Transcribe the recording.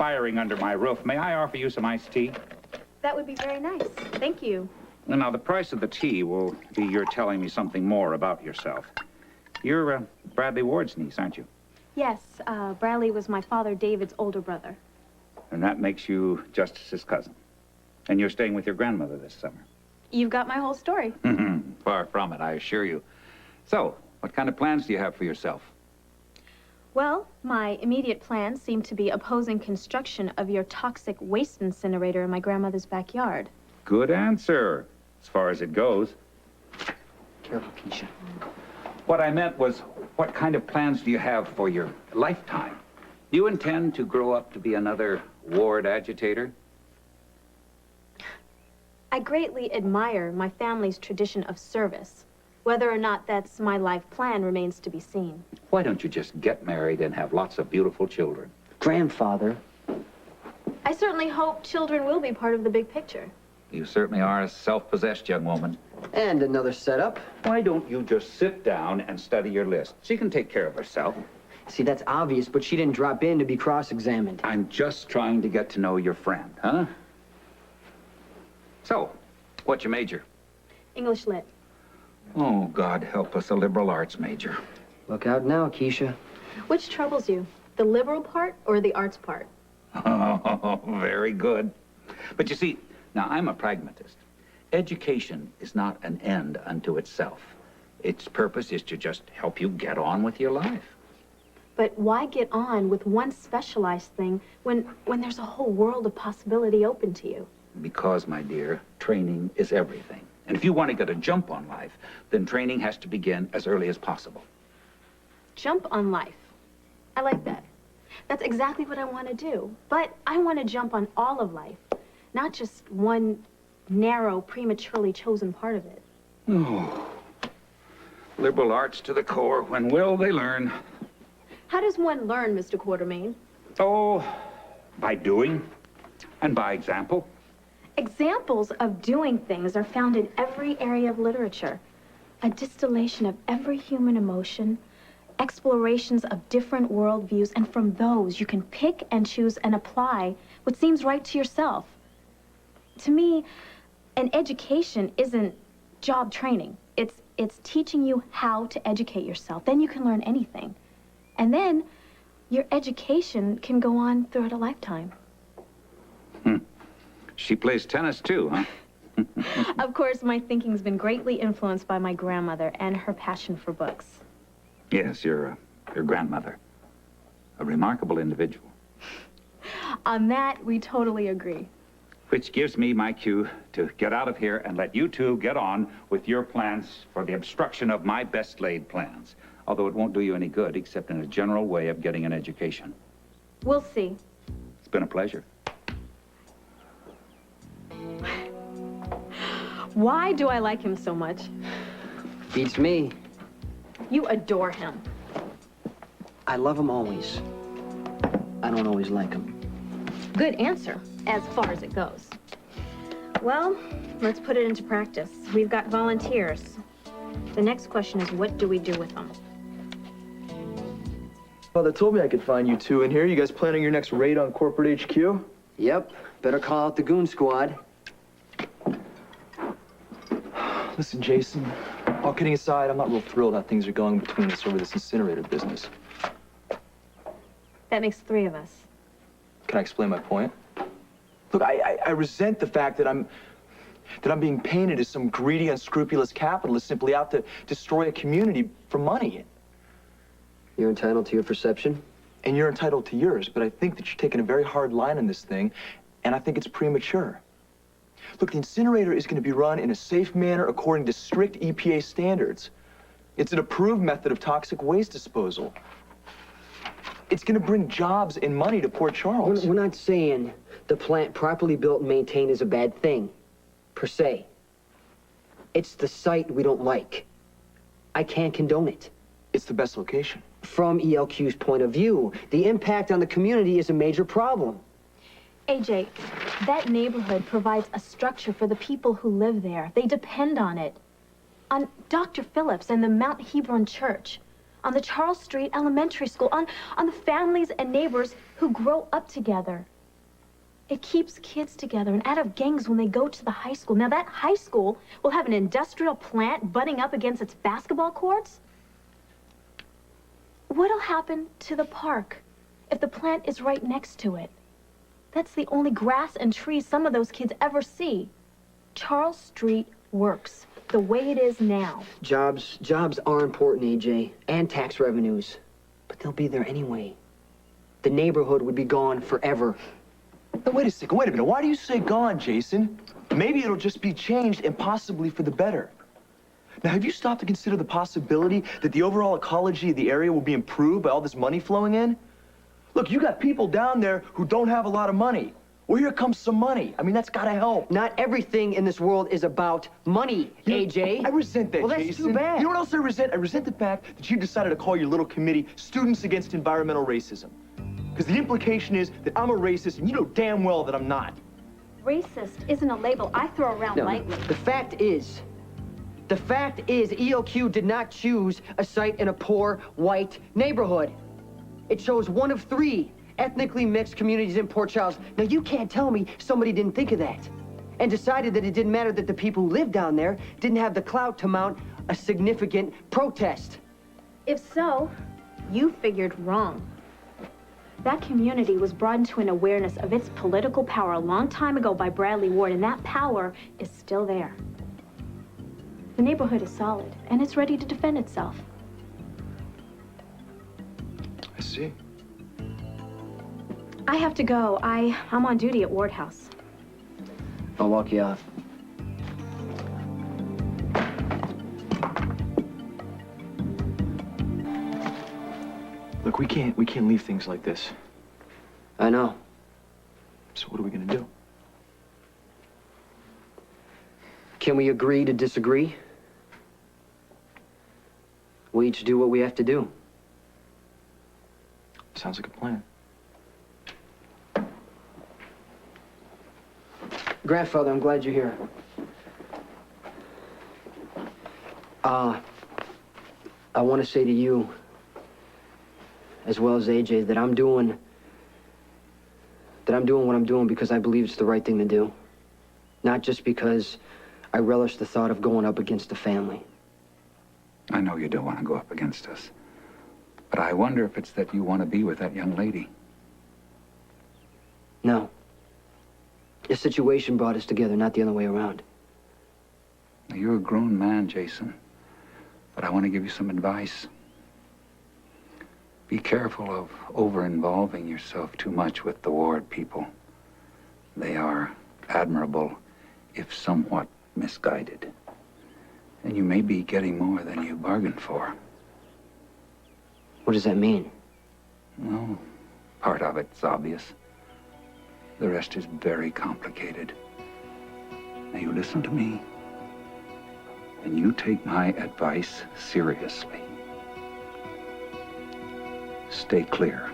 conspiring under my roof, may I offer you some iced tea? That would be very nice. Thank you. Now, the price of the tea will be your telling me something more about yourself. You're Bradley Ward's niece, aren't you? Yes, Bradley was my father David's older brother. And that makes you Justice's cousin. And you're staying with your grandmother this summer. You've got my whole story. Far from it, I assure you. So, what kind of plans do you have for yourself? Well, my immediate plans seem to be opposing construction of your toxic waste incinerator in my grandmother's backyard. Good answer, as far as it goes. Careful, Keesha. What I meant was, what kind of plans do you have for your lifetime? Do you intend to grow up to be another Ward agitator? I greatly admire my family's tradition of service. Whether or not that's my life plan remains to be seen. Why don't you just get married and have lots of beautiful children? Grandfather. I certainly hope children will be part of the big picture. You certainly are a self-possessed young woman. And another setup. Why don't you just sit down and study your list? She can take care of herself. See, that's obvious, but she didn't drop in to be cross-examined. I'm just trying to get to know your friend, huh? So, what's your major? English Lit. Oh, God help us, a liberal arts major. Look out now, Keesha. Which troubles you, the liberal part or the arts part? Oh, very good. But you see, now I'm a pragmatist. Education is not an end unto itself. Its purpose is to just help you get on with your life. But why get on with one specialized thing when there's a whole world of possibility open to you? Because, my dear, training is everything. And if you want to get a jump on life, then training has to begin as early as possible. Jump on life. I like that. That's exactly what I want to do. But I want to jump on all of life, not just one narrow, prematurely chosen part of it. Oh, liberal arts to the core. When will they learn? How does one learn, Mr. Quartermaine? Oh, by doing and by example. Examples of doing things are found in every area of literature. A distillation of every human emotion, explorations of different worldviews, and from those you can pick and choose and apply what seems right to yourself. To me, an education isn't job training. It's teaching you how to educate yourself. Then you can learn anything. And then your education can go on throughout a lifetime. She plays tennis too, huh? Of course, my thinking's been greatly influenced by my grandmother and her passion for books. Yes, your grandmother. A remarkable individual. On that, we totally agree. Which gives me my cue to get out of here and let you two get on with your plans for the obstruction of my best-laid plans. Although it won't do you any good, except in a general way of getting an education. We'll see. It's been a pleasure. Why do I like him so much? Beats me. You adore him. I love him always. I don't always like him. Good answer, as far as it goes. Well, let's put it into practice. We've got volunteers. The next question is, what do we do with them? Well, they told me I could find you two in here. You guys planning your next raid on corporate HQ? Yep. Better call out the goon squad. Listen, Jason, all kidding aside, I'm not real thrilled how things are going between us over this incinerator business. That makes 3 of us. Can I explain my point? Look, I resent the fact that I'm being painted as some greedy, unscrupulous capitalist simply out to destroy a community for money. You're entitled to your perception. And you're entitled to yours, but I think that you're taking a very hard line on this thing, and I think it's premature. Look, the incinerator is going to be run in a safe manner according to strict EPA standards. It's an approved method of toxic waste disposal. It's going to bring jobs and money to Port Charles. We're not saying the plant properly built and maintained is a bad thing, per se. It's the site we don't like. I can't condone it. It's the best location. From ELQ's point of view, the impact on the community is a major problem. AJ, that neighborhood provides a structure for the people who live there. They depend on it. On Dr. Phillips and the Mount Hebron Church. on the Charles Street Elementary School, on the families and neighbors who grow up together. It keeps kids together and out of gangs when they go to the high school. Now, that high school will have an industrial plant butting up against its basketball courts? What'll happen to the park if the plant is right next to it? That's the only grass and trees some of those kids ever see. Charles Street works the way it is now. Jobs are important, AJ, and tax revenues. But they'll be there anyway. The neighborhood would be gone forever. Now, wait a second, wait a minute. Why do you say gone, Jason? Maybe it'll just be changed and possibly for the better. Now, have you stopped to consider the possibility that the overall ecology of the area will be improved by all this money flowing in? Look, you got people down there who don't have a lot of money. Well, here comes some money. I mean, that's gotta help. Not everything in this world is about money, AJ. I resent that, well, that's Jason. too bad. You know what else I resent? I resent the fact that you decided to call your little committee Students Against Environmental Racism. Because the implication is that I'm a racist, and you know damn well that I'm not. Racist isn't a label I throw around lightly. The fact is, EOQ did not choose a site in a poor, white neighborhood. It chose one of 3 ethnically mixed communities in Port Charles. Now, you can't tell me somebody didn't think of that and decided that it didn't matter that the people who lived down there didn't have the clout to mount a significant protest. If so, you figured wrong. That community was brought into an awareness of its political power a long time ago by Bradley Ward, and that power is still there. The neighborhood is solid, and it's ready to defend itself. I see. I have to go. I'm on duty at Ward House. I'll walk you off. Look, we can't leave things like this. I know. So what are we gonna do? Can we agree to disagree? We each do what we have to do. Sounds like a plan. Grandfather, I'm glad you're here. I want to say to you, as well as AJ, that I'm doing what I'm doing because I believe it's the right thing to do. Not just because I relish the thought of going up against the family. I know you don't want to go up against us. But I wonder if it's that you want to be with that young lady. No. The situation brought us together, not the other way around. Now, you're a grown man, Jason. But I want to give you some advice. Be careful of over-involving yourself too much with the Ward people. They are admirable, if somewhat misguided. And you may be getting more than you bargained for. What does that mean? Well, part of it's obvious. The rest is very complicated. Now, you listen to me, and you take my advice seriously. Stay clear.